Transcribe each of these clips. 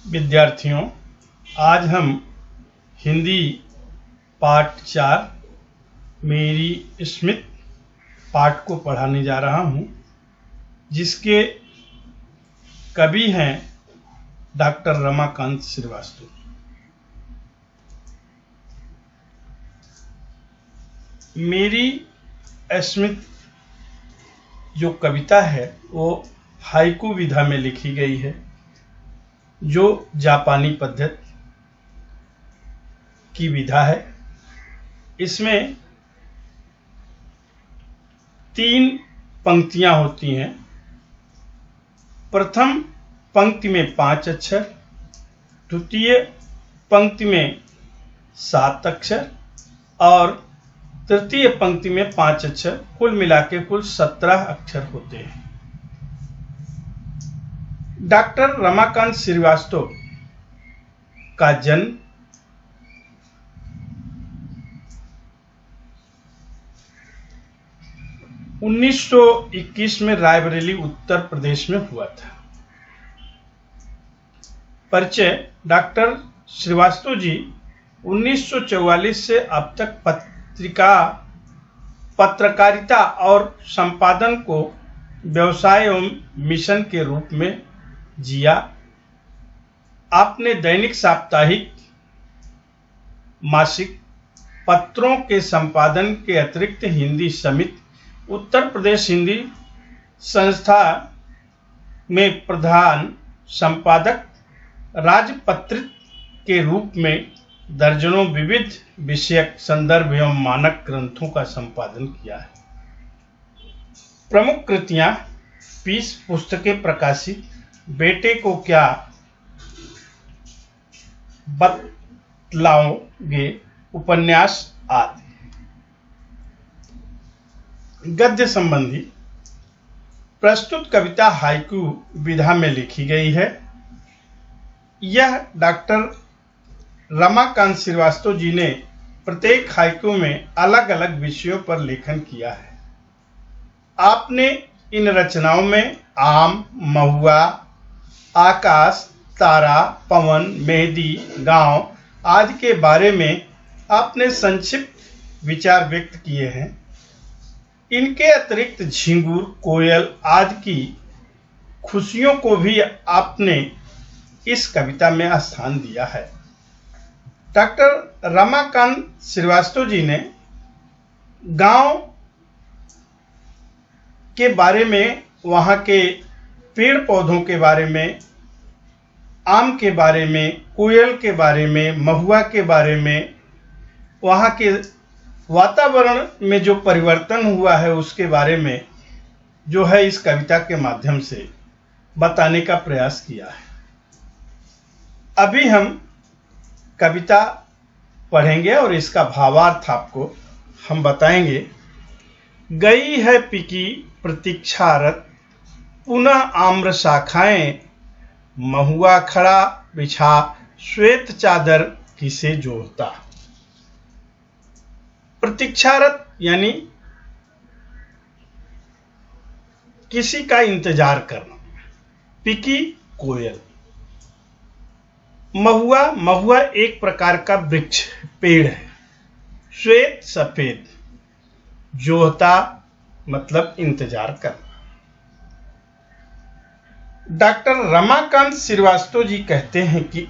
विद्यार्थियों, आज हम हिंदी पाठ 4 मेरी स्मित पाठ को पढ़ाने जा रहा हूं, जिसके कवि हैं डॉक्टर रमाकांत श्रीवास्तव। मेरी स्मित जो कविता है वो हाइकू विधा में लिखी गई है, जो जापानी पद्धति की विधा है। इसमें 3 पंक्तियां होती हैं। प्रथम पंक्ति में 5 अक्षर, द्वितीय पंक्ति में 7 अक्षर और तृतीय पंक्ति में 5 अक्षर, कुल मिला के कुल 17 अक्षर होते हैं। डॉक्टर रमाकांत श्रीवास्तव का जन्म 1921 में रायबरेली उत्तर प्रदेश में हुआ था। परिचय: डॉक्टर श्रीवास्तव जी 1944 से अब तक पत्रकारिता और संपादन को व्यवसाय एवं मिशन के रूप में जिया। आपने दैनिक, साप्ताहिक, मासिक पत्रों के संपादन के अतिरिक्त हिंदी समिति, उत्तर प्रदेश हिंदी संस्था में प्रधान संपादक, राजपत्रित के रूप में दर्जनों विविध विषयक संदर्भ एवं मानक ग्रंथों का संपादन किया है। प्रमुख कृतियां: 20 पुस्तकें प्रकाशित, बेटे को क्या बतलाओगे, उपन्यास आदि। गद्य संबंधी: प्रस्तुत कविता हाइकू विधा में लिखी गई है। यह डॉक्टर रमाकांत श्रीवास्तव जी ने प्रत्येक हाइकू में अलग अलग विषयों पर लेखन किया है। आपने इन रचनाओं में आम, महुआ, आकाश, तारा, पवन, मेहंदी, गांव आदि के बारे में आपने संक्षिप्त विचार व्यक्त किए हैं। इनके अतिरिक्त झिंगुर, कोयल आदि की खुशियों को भी आपने इस कविता में स्थान दिया है। डॉक्टर रमाकांत श्रीवास्तव जी ने गांव के बारे में, वहां के पेड़ पौधों के बारे में, आम के बारे में, कोयल के बारे में, महुआ के बारे में, वहां के वातावरण में जो परिवर्तन हुआ है उसके बारे में जो है इस कविता के माध्यम से बताने का प्रयास किया है। अभी हम कविता पढ़ेंगे और इसका भावार्थ आपको हम बताएंगे। गई है पिकी प्रतीक्षारत, पुनः आम्र शाखाएं, महुआ खड़ा बिछा श्वेत चादर किसे जोहता। प्रतीक्षारत यानी किसी का इंतजार करना। पिकी कोयल। महुआ एक प्रकार का वृक्ष, पेड़ है। श्वेत सफेद। जोहता मतलब इंतजार करना। डॉक्टर रमाकांत श्रीवास्तव जी कहते हैं कि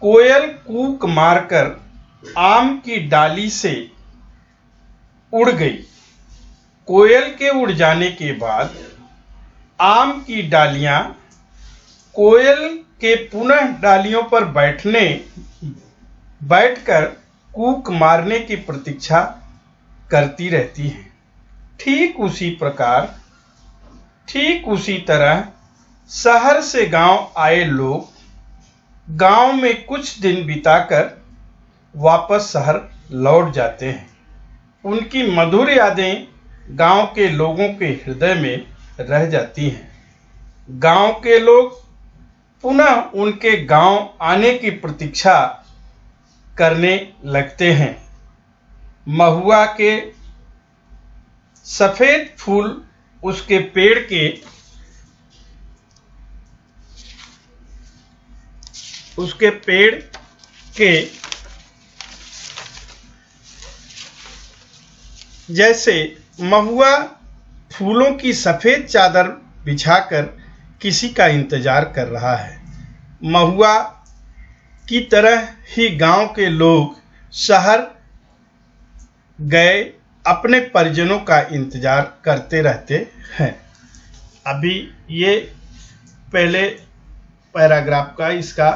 कोयल कूक मारकर आम की डाली से उड़ गई। कोयल के उड़ जाने के बाद आम की डालियां कोयल के पुनः डालियों पर बैठकर कूक मारने की प्रतीक्षा करती रहती हैं। ठीक उसी तरह शहर से गांव आए लोग गांव में कुछ दिन बिताकर वापस शहर लौट जाते हैं। उनकी मधुर यादें गांव के लोगों के हृदय में रह जाती हैं। गांव के लोग पुनः उनके गांव आने की प्रतीक्षा करने लगते हैं। महुआ के सफेद फूल उसके पेड़ के उसके पेड़ के जैसे महुआ फूलों की सफेद चादर बिछाकर किसी का इंतजार कर रहा है। महुआ की तरह ही गांव के लोग शहर गए अपने परिजनों का इंतजार करते रहते हैं। अभी ये पहले पैराग्राफ का इसका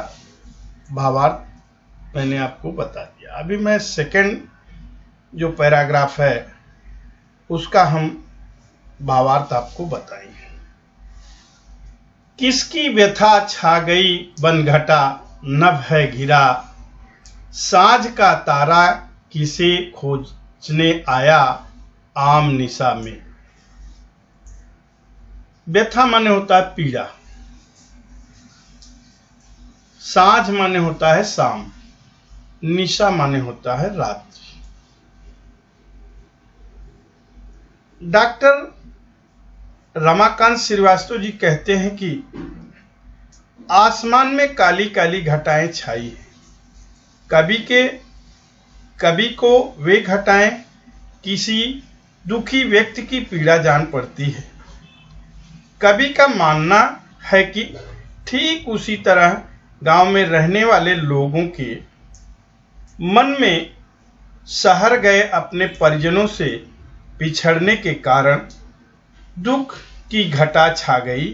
भावार्थ मैंने आपको बता दिया। अभी मैं सेकंड जो पैराग्राफ है उसका हम भावार्थ आपको बताएंगे। किसकी व्यथा छा गई बनघटा, नभ है घिरा, साँझ का तारा किसे खोजने आया आम निशा में। व्यथा माने होता है पीड़ा, साँझ माने होता है शाम, निशा माने होता है रात्रि। डॉक्टर रमाकांत श्रीवास्तव जी कहते हैं कि आसमान में काली काली घटाएं छाई है। कभी को वे घटाएं किसी दुखी व्यक्ति की पीड़ा जान पड़ती है। कभी का मानना है कि ठीक उसी तरह गांव में रहने वाले लोगों के मन में शहर गए अपने परिजनों से बिछड़ने के कारण दुख की घटा छा गई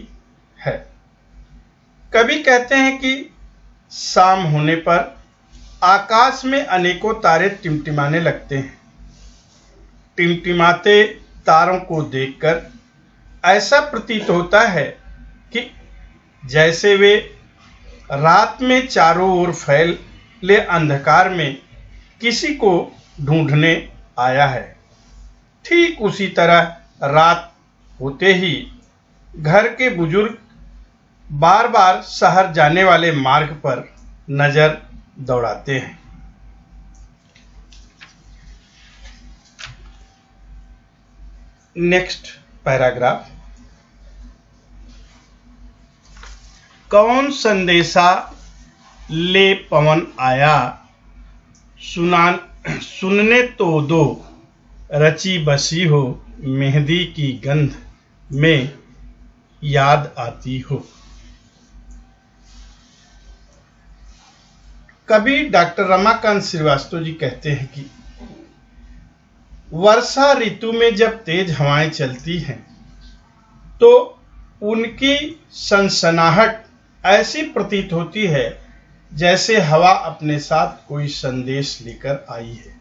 है। कभी कहते हैं कि शाम होने पर आकाश में अनेकों तारे टिमटिमाने लगते हैं। टिमटिमाते तारों को देखकर ऐसा प्रतीत होता है कि जैसे वे रात में चारों ओर फैले अंधकार में किसी को ढूंढने आया है। ठीक उसी तरह रात होते ही घर के बुजुर्ग बार बार शहर जाने वाले मार्ग पर नजर दौड़ाते हैं। Next paragraph. कौन संदेशा ले पवन आया, सुनने तो दो, रची बसी हो मेहंदी की गंध में याद आती हो। कभी डॉक्टर रमाकांत श्रीवास्तव जी कहते हैं कि वर्षा ऋतु में जब तेज हवाएं चलती हैं तो उनकी सनसनाहट ऐसी प्रतीत होती है जैसे हवा अपने साथ कोई संदेश लेकर आई है।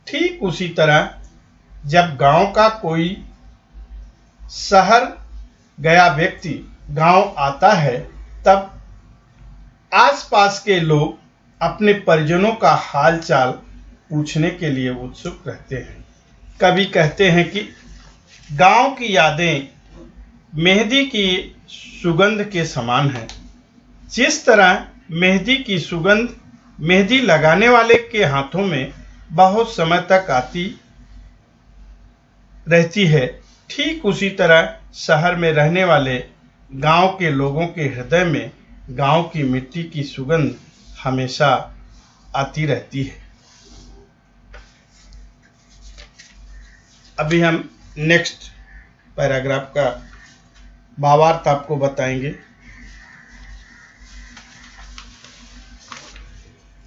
ठीक उसी तरह जब गांव का कोई शहर गया व्यक्ति गांव आता है तब आसपास के लोग अपने परिजनों का हालचाल पूछने के लिए उत्सुक रहते हैं। कभी कहते हैं कि गांव की यादें मेहंदी की सुगंध के समान है। जिस तरह मेहंदी की सुगंध मेहंदी लगाने वाले के हाथों में बहुत समय तक आती रहती है, ठीक उसी तरह शहर में रहने वाले गांव के लोगों के हृदय में गांव की मिट्टी की सुगंध हमेशा आती रहती है। अभी हम नेक्स्ट पैराग्राफ का भावार्थ आपको बताएंगे।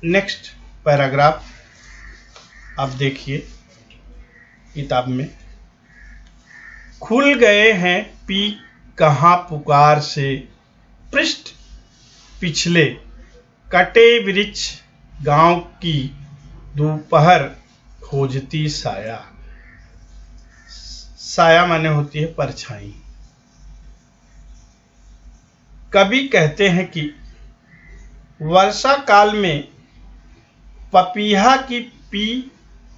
नेक्स्ट पैराग्राफ आप देखिए किताब में। खुल गए हैं पी कहाँ पुकार से, पृष्ठ पिछले कटे वृक्ष गांव की दोपहर खोजती साया। साया माने होती है परछाई। कभी कहते हैं कि वर्षा काल में पपीहा की पी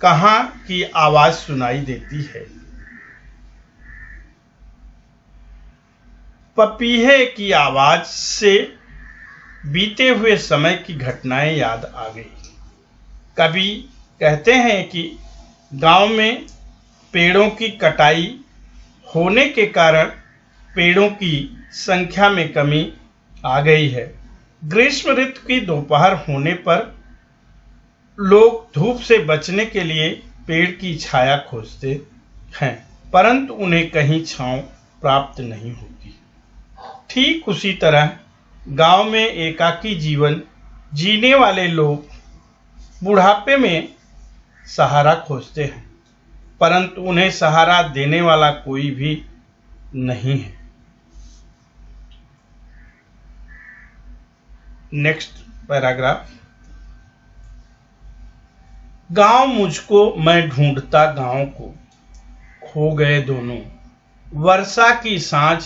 कहाँ की आवाज सुनाई देती है। पपीहे की आवाज से बीते हुए समय की घटनाएं याद आ गई। कभी कहते हैं कि गांव में पेड़ों की कटाई होने के कारण पेड़ों की संख्या में कमी आ गई है। ग्रीष्म ऋतु की दोपहर होने पर लोग धूप से बचने के लिए पेड़ की छाया खोजते हैं, परंतु उन्हें कहीं छांव प्राप्त नहीं होती। ठीक उसी तरह गांव में एकाकी जीवन जीने वाले लोग बुढ़ापे में सहारा खोजते हैं, परंतु उन्हें सहारा देने वाला कोई भी नहीं है। Next paragraph. गांव मुझको, मैं ढूंढता गांव को, खो गए दोनों। वर्षा की सांझ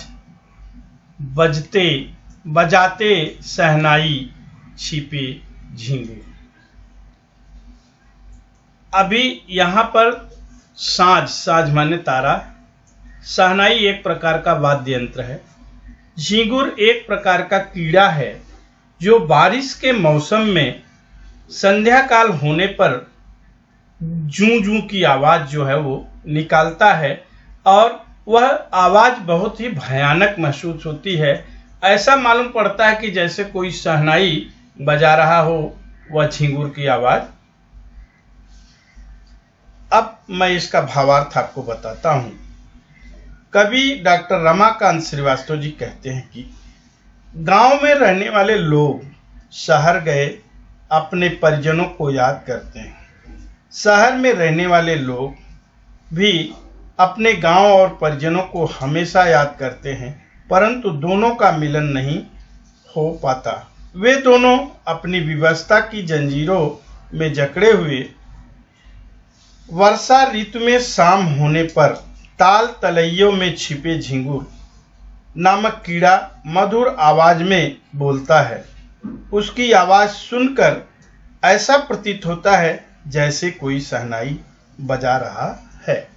बजाते सहनाई, छिपे झिंगुर। अभी यहां पर साज माने तारा, सहनाई एक प्रकार का वाद्य यंत्र है, झिंगुर एक प्रकार का कीड़ा है जो बारिश के मौसम में संध्या काल होने पर जूं जूं की आवाज जो है वो निकालता है और वह आवाज बहुत ही भयानक महसूस होती है। ऐसा मालूम पड़ता है कि जैसे कोई शहनाई बजा रहा हो, वह झिंगुर की आवाज। अब मैं इसका भावार्थ आपको बताता हूं। कवि डॉक्टर रमाकांत श्रीवास्तव जी कहते हैं कि गांव में रहने वाले लोग शहर गए अपने परिजनों को याद करते हैं। शहर में रहने वाले लोग भी अपने गांव और परिजनों को हमेशा याद करते हैं, परंतु दोनों का मिलन नहीं हो पाता। वे दोनों अपनी व्यवस्था की जंजीरों में जकड़े हुए वर्षा ऋतु में शाम होने पर ताल तलैयों में छिपे झिंगुर नामक कीड़ा मधुर आवाज में बोलता है। उसकी आवाज सुनकर ऐसा प्रतीत होता है जैसे कोई शहनाई बजा रहा है।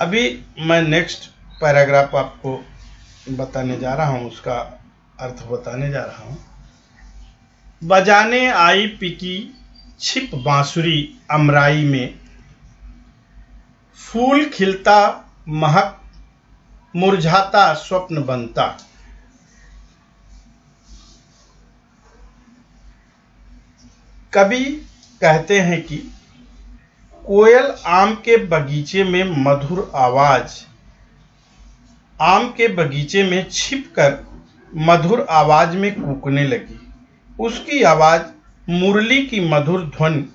अभी मैं नेक्स्ट पैराग्राफ आपको बताने जा रहा हूं, उसका अर्थ बताने जा रहा हूं। बजाने आई पिकी छिप बांसुरी अमराई में, फूल खिलता महक मुरझाता स्वप्न बनता। कवि कहते हैं कि कोयल आम के बगीचे में मधुर आवाज, आम के बगीचे में छिपकर मधुर आवाज में कूकने लगी। उसकी आवाज मुरली की मधुर ध्वनि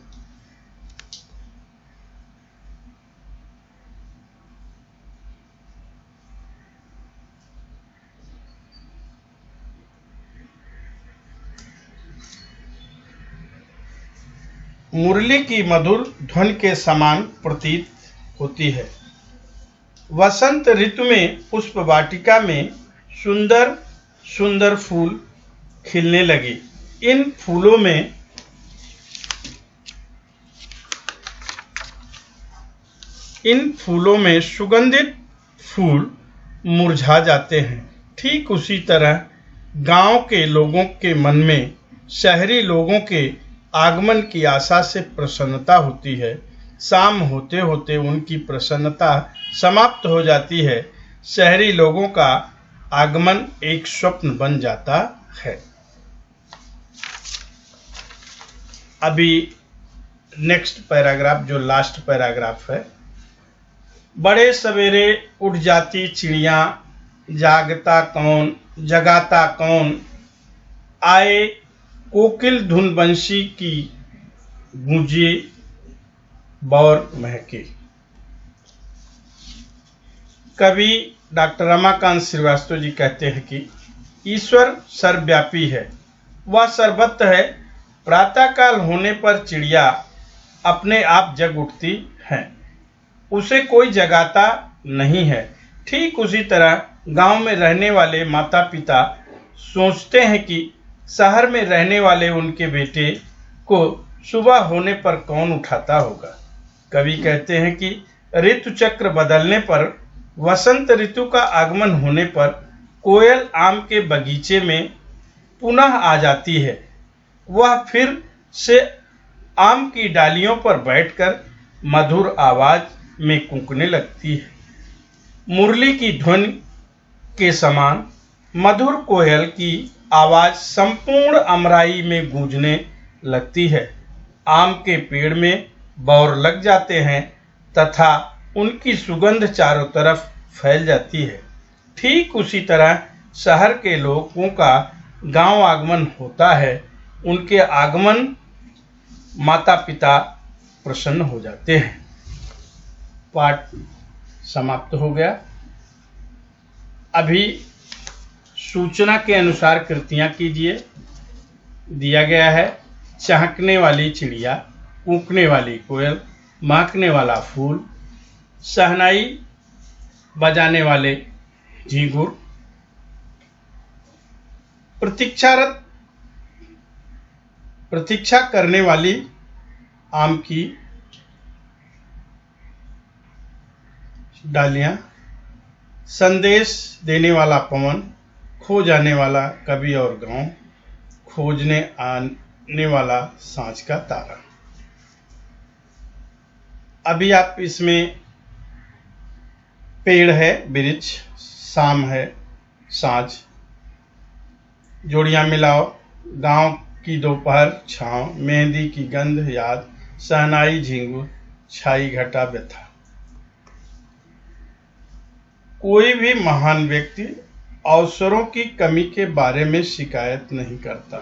मुरली की मधुर ध्वनि के समान प्रतीत होती है। वसंत ऋतु में पुष्प वाटिका में सुंदर सुंदर फूल खिलने लगे। इन फूलों में सुगंधित फूल मुरझा जाते हैं। ठीक उसी तरह गांव के लोगों के मन में शहरी लोगों के आगमन की आशा से प्रसन्नता होती है। शाम होते होते उनकी प्रसन्नता समाप्त हो जाती है। शहरी लोगों का आगमन एक स्वप्न बन जाता है। अभी नेक्स्ट पैराग्राफ जो लास्ट पैराग्राफ है। बड़े सवेरे उठ जाती चिड़िया, जगाता कौन, आए कोकिल धुन बंशी की गूंजे बौर महके। कवि डॉक्टर रमाकांत श्रीवास्तव जी कहते हैं कि ईश्वर सर्वव्यापी है, वह सर्वत्र है। प्रातःकाल होने पर चिड़िया अपने आप जग उठती है, उसे कोई जगाता नहीं है। ठीक उसी तरह गांव में रहने वाले माता पिता सोचते हैं कि शहर में रहने वाले उनके बेटे को सुबह होने पर कौन उठाता होगा। कवि कहते हैं कि ऋतु चक्र बदलने पर, वसंत ऋतु का आगमन होने पर कोयल आम के बगीचे में पुनः आ जाती है। वह फिर से आम की डालियों पर बैठकर मधुर आवाज में कूकने लगती है। मुरली की ध्वनि के समान मधुर कोयल की आवाज संपूर्ण अमराई में गूंजने लगती है। आम के पेड़ में बौर लग जाते हैं तथा उनकी सुगंध चारों तरफ फैल जाती है। ठीक उसी तरह शहर के लोगों का गांव आगमन होता है। उनके आगमन माता पिता प्रसन्न हो जाते हैं। पाठ समाप्त हो गया। अभी सूचना के अनुसार कृतियां कीजिए। दिया गया है चहकने वाली चिड़िया, कूकने वाली कोयल, महकने वाला फूल, शहनाई बजाने वाले झींगुर, प्रतीक्षा करने वाली आम की डालियां, संदेश देने वाला पवन, खो जाने वाला कवि और गांव, खोजने आने वाला सांझ का तारा। अभी आप इसमें पेड़ है वृक्ष, शाम है सांझ, जोड़ियां मिलाओ, गांव की दोपहर छांव, मेहंदी की गंध याद, शहनाई झींगुर, छाई घटा व्यथा। कोई भी महान व्यक्ति अवसरों की कमी के बारे में शिकायत नहीं करता।